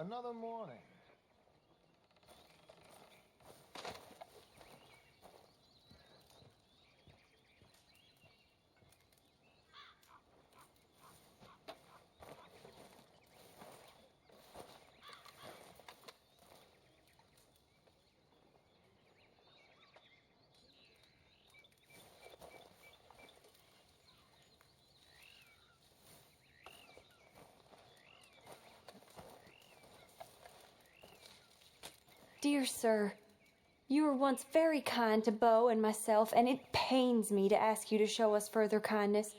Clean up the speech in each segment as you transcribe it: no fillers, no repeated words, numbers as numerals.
another morning. Dear sir, you were once very kind to Beau and myself, and it pains me to ask you to show us further kindness.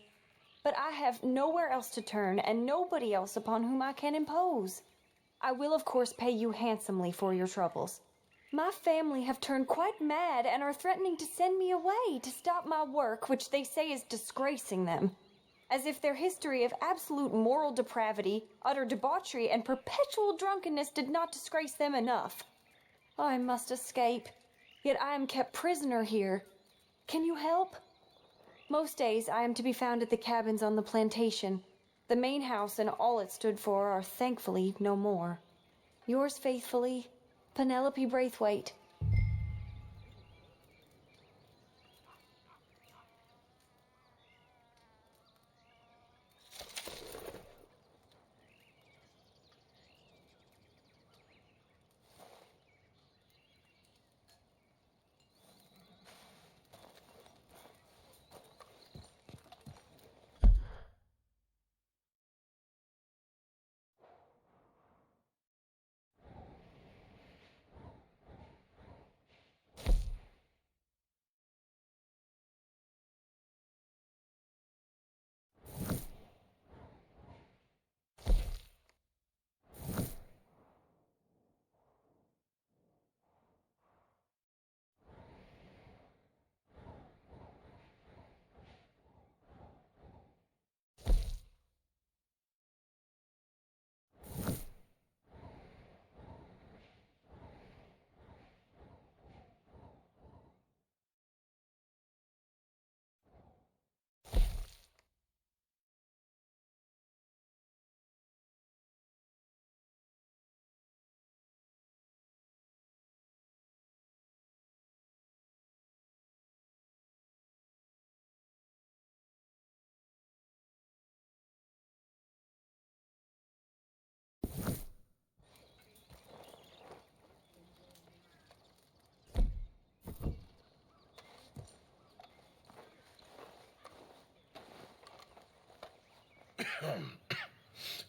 But I have nowhere else to turn, and nobody else upon whom I can impose. I will, of course, pay you handsomely for your troubles. My family have turned quite mad and are threatening to send me away to stop my work, which they say is disgracing them. As if their history of absolute moral depravity, utter debauchery, and perpetual drunkenness did not disgrace them enough. I must escape, yet I am kept prisoner here. Can you help? Most days I am to be found at the cabins on the plantation. The main house and all it stood for are thankfully no more. Yours faithfully, Penelope Braithwaite.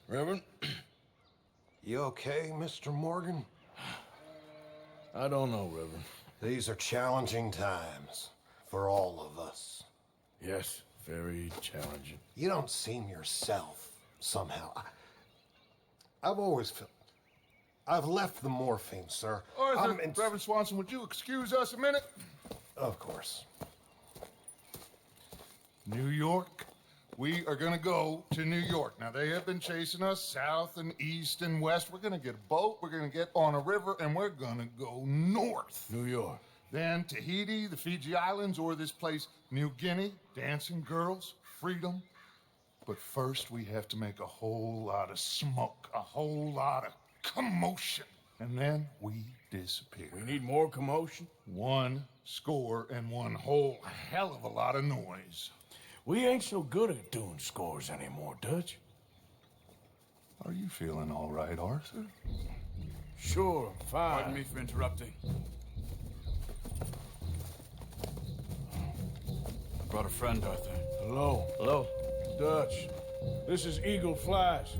Reverend? You okay, Mr. Morgan? I don't know, Reverend. These are challenging times for all of us. Yes, very challenging. You don't seem yourself, somehow. I've always felt... I've left the morphine, sir. Arthur, Reverend Swanson, would you excuse us a minute? Of course. New York. We are gonna go to New York. Now, they have been chasing us south and east and west. We're gonna get a boat, we're gonna get on a river, and we're gonna go north. New York. Then Tahiti, the Fiji Islands, or this place, New Guinea, dancing girls, freedom. But first, we have to make a whole lot of smoke, a whole lot of commotion. And then we disappear. We need more commotion? 1 score and 1 whole hell of a lot of noise. We ain't so good at doing scores anymore, Dutch. Are you feeling all right, Arthur? Sure, fine. Pardon me for interrupting. I brought a friend, Arthur. Hello. Hello. Dutch. This is Eagle Flies.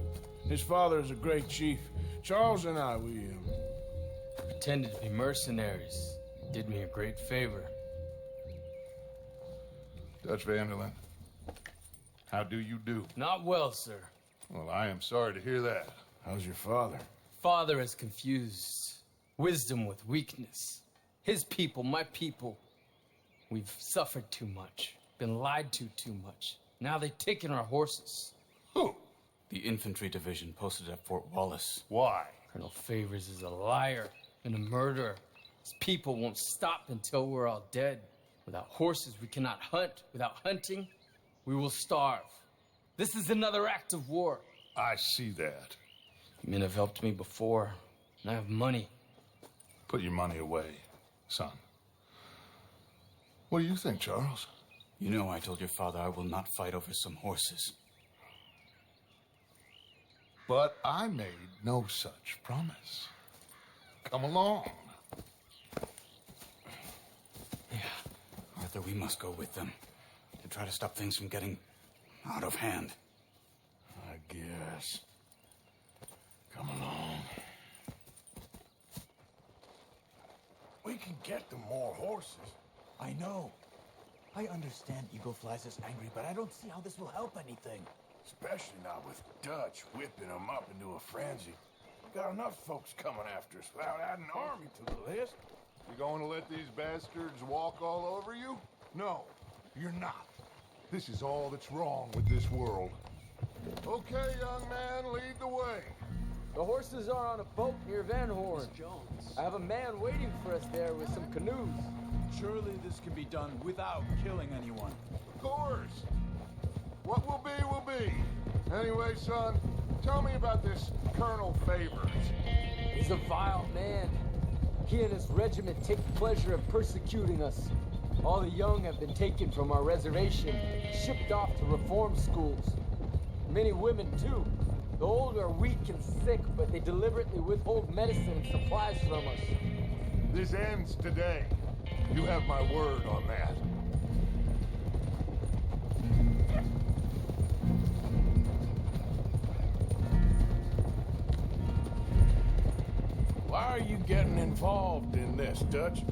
His father is a great chief. Charles and I, we Pretended to be mercenaries. Did me a great favor. Dutch Vanderlyn, how do you do? Not well, sir. Well, I am sorry to hear that. How's your father? Father has confused wisdom with weakness. His people, my people. We've suffered too much. Been lied to too much. Now they've taken our horses. Who? The infantry division posted at Fort Wallace. Why? Colonel Favors is a liar and a murderer. His people won't stop until we're all dead. Without horses, we cannot hunt. Without hunting, we will starve. This is another act of war. I see that. Men have helped me before, and I have money. Put your money away, son. What do you think, Charles? You know I told your father I will not fight over some horses. But I made no such promise. Come along. Yeah. Arthur, we must go with them to try to stop things from getting out of hand. I guess. Come along. We can get them more horses. I know. I understand Eagle Flies is angry, but I don't see how this will help anything. Especially not with Dutch whipping them up into a frenzy. We got enough folks coming after us without adding an army to the list. You going to let these bastards walk all over you? No, you're not. This is all that's wrong with this world. Okay, young man, lead the way. The horses are on a boat near Van Horn. I have a man waiting for us there with some canoes. Surely this can be done without killing anyone. Of course. What will be, will be. Anyway, son, tell me about this Colonel Favors. He's a vile man. He and his regiment take pleasure in persecuting us. All the young have been taken from our reservation, shipped off to reform schools. Many women, too. The old are weak and sick, but they deliberately withhold medicine and supplies from us. This ends today. You have my word on that. Why are you getting involved in this, Dutch?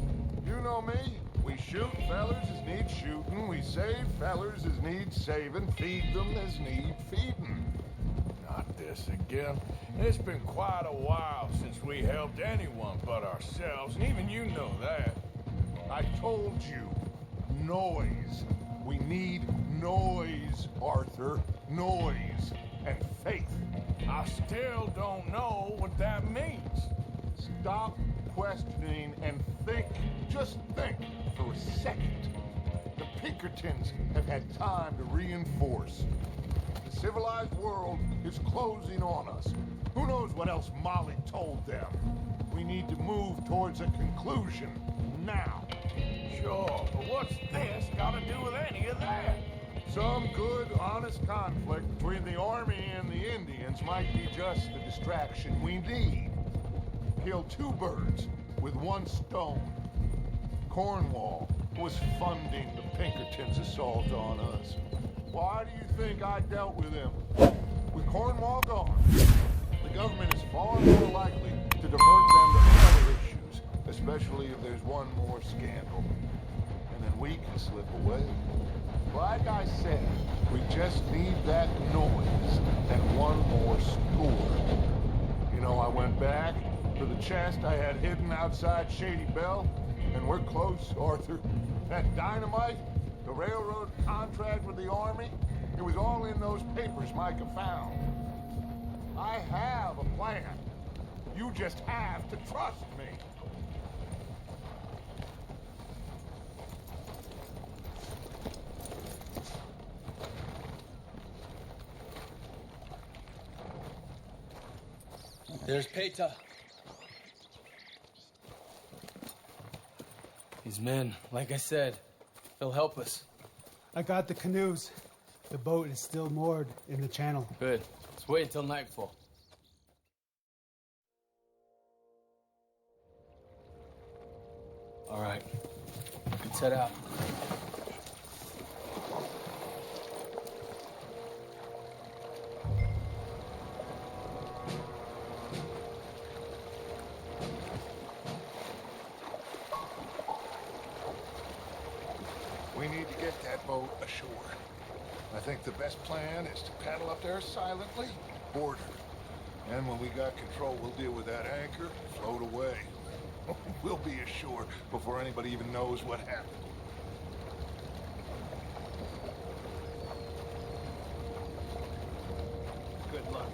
You know me. We shoot fellers as need shooting. We save fellers as need saving. Feed them as need feeding. Not this again. It's been quite a while since we helped anyone but ourselves, and even you know that. I told you. Noise. We need noise, Arthur. Noise. And faith. I still don't know what that means. Stop questioning and think. Just think for a second. The Pinkertons have had time to reinforce. The civilized world is closing on us. Who knows what else Molly told them? We need to move towards a conclusion now. Sure, but what's this got to do with any of that? Some good, honest conflict between the army and the Indians might be just the distraction we need. Kill two birds with one stone. Cornwall was funding the Pinkertons' assault on us. Why do you think I dealt with him? With Cornwall gone, the government is far more likely to divert them to other issues, especially if there's one more scandal. And then we can slip away. Like I said, we just need that noise and one more score. You know, I went back to the chest I had hidden outside Shady Belle, and we're close, Arthur. That dynamite, the railroad contract with the army, it was all in those papers Micah found. I have a plan. You just have to trust me. There's Peta. These men, like I said, they'll help us. I got the canoes. The boat is still moored in the channel. Good. Let's wait until nightfall. All right. Let's head out. We need to get that boat ashore. I think the best plan is to paddle up there silently, board her. And when we got control, we'll deal with that anchor, float away. We'll be ashore before anybody even knows what happened. Good luck.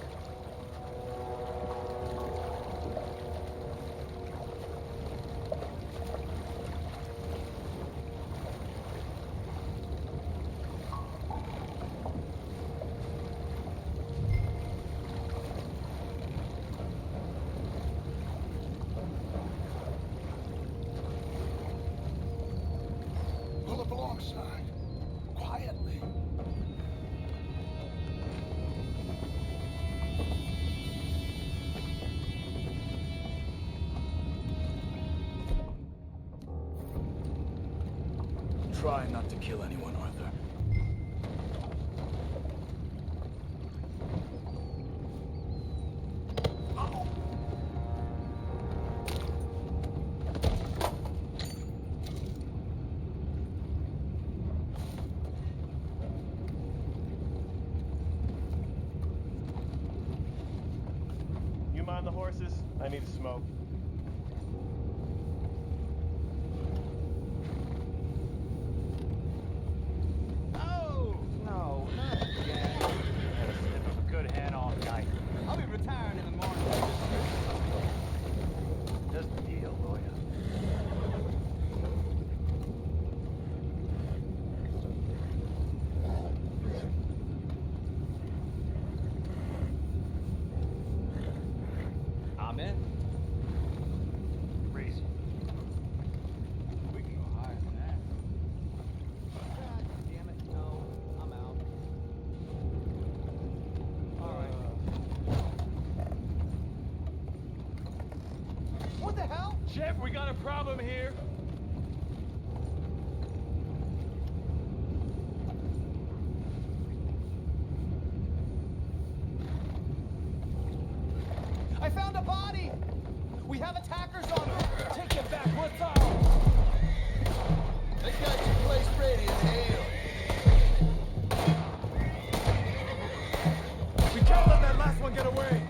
try not to kill anyone, Arthur. You mind the horses? I need to smoke. Oh, no, not again. Had a sniff of a good hand all night. I'll be retiring in the morning. Just a deal, lawyer. I'm in. Crazy. We can go higher than that. God damn it, no. I'm out. All right. What the hell? Chef, we got a problem here. I found a body! We have attackers on him! Take it back, what's up? They got your place ready as hell. We can't let that last one get away!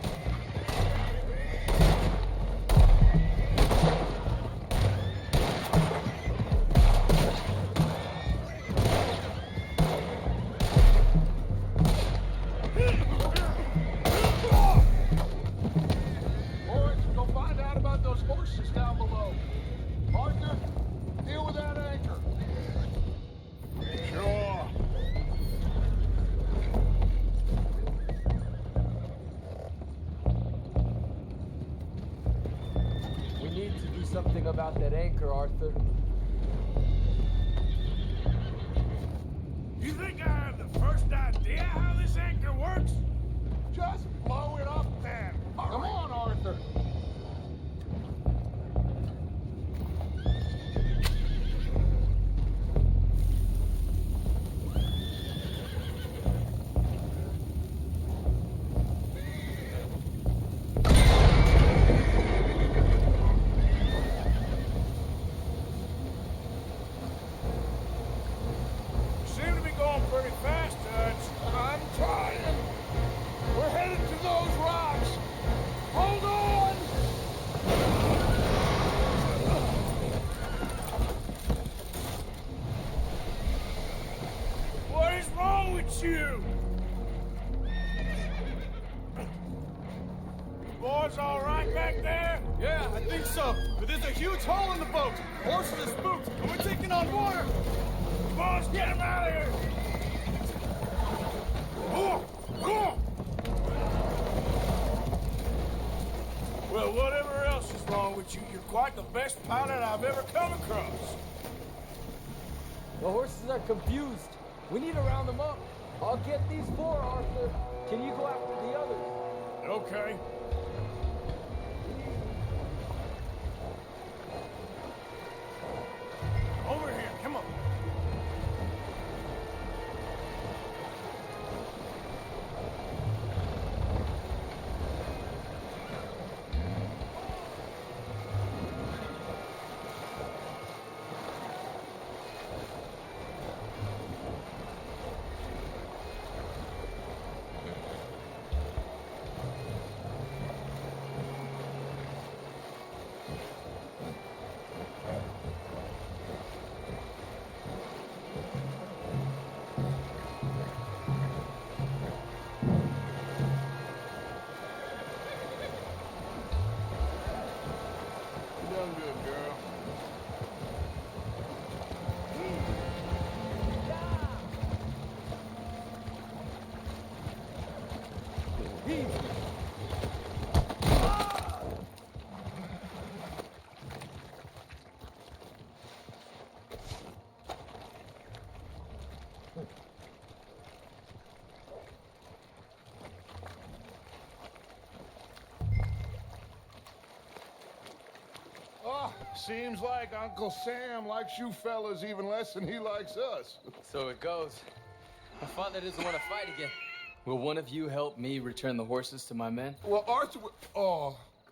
Boys, go find out about those horses down below. Arthur, deal with that anchor. Sure. We need to do something about that anchor, Arthur. You think I have the first idea how this anchor works? Just blow it up then. Come on, Arthur. You seem to be going pretty fast, Dutch. I'm trying. We're headed to those rocks. Hold on. What is wrong with you? Boys all right back there? Yeah, I think so. But there's a huge hole in the boat. Horses are spooked, and we're taking on water. Boys, get him out of here! Well, whatever else is wrong with you, you're quite the best pilot I've ever come across. The horses are confused. We need to round them up. I'll get these four, Arthur. Can you go after the others? Okay. Over here, come on. You done good, girl. Seems like Uncle Sam likes you fellas even less than he likes us. So it goes. My father doesn't want to fight again. Will one of you help me return the horses to my men? Well,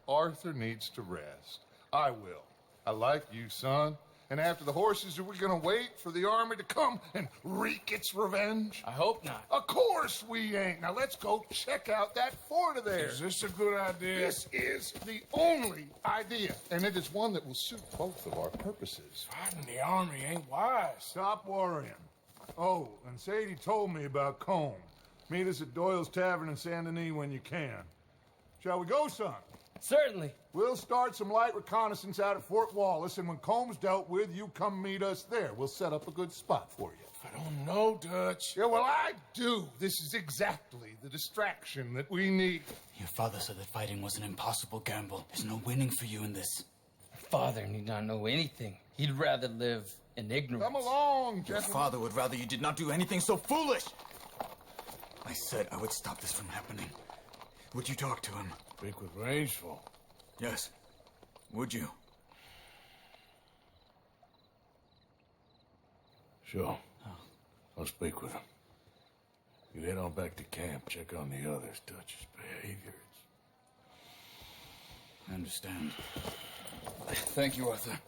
Arthur needs to rest. I will. I like you, son. And after the horses, are we gonna wait for the army to come and wreak its revenge? I hope not. Of course we ain't. Now let's go check out that fort of theirs. Is this a good idea? This is the only idea, and it is one that will suit both of our purposes. Fighting the army ain't wise. Stop worrying. Oh, and Sadie told me about Combe. Meet us at Doyle's Tavern in Saint Denis when you can. Shall we go, son? Certainly. We'll start some light reconnaissance out at Fort Wallace, and when Combs dealt with, you come meet us there. We'll set up a good spot for you. I don't know, Dutch. Yeah, well, I do. This is exactly the distraction that we need. Your father said that fighting was an impossible gamble. There's no winning for you in this. Father need not know anything. He'd rather live in ignorance. Come along, Your gentlemen. father would rather you did not do anything so foolish. I said I would stop this from happening. Would you talk to him? Speak with Rangeful. Yes. Would you? Sure. I'll speak with him. You head on back to camp. Check on the others. Dutch's behavior. I understand. Thank you, Arthur.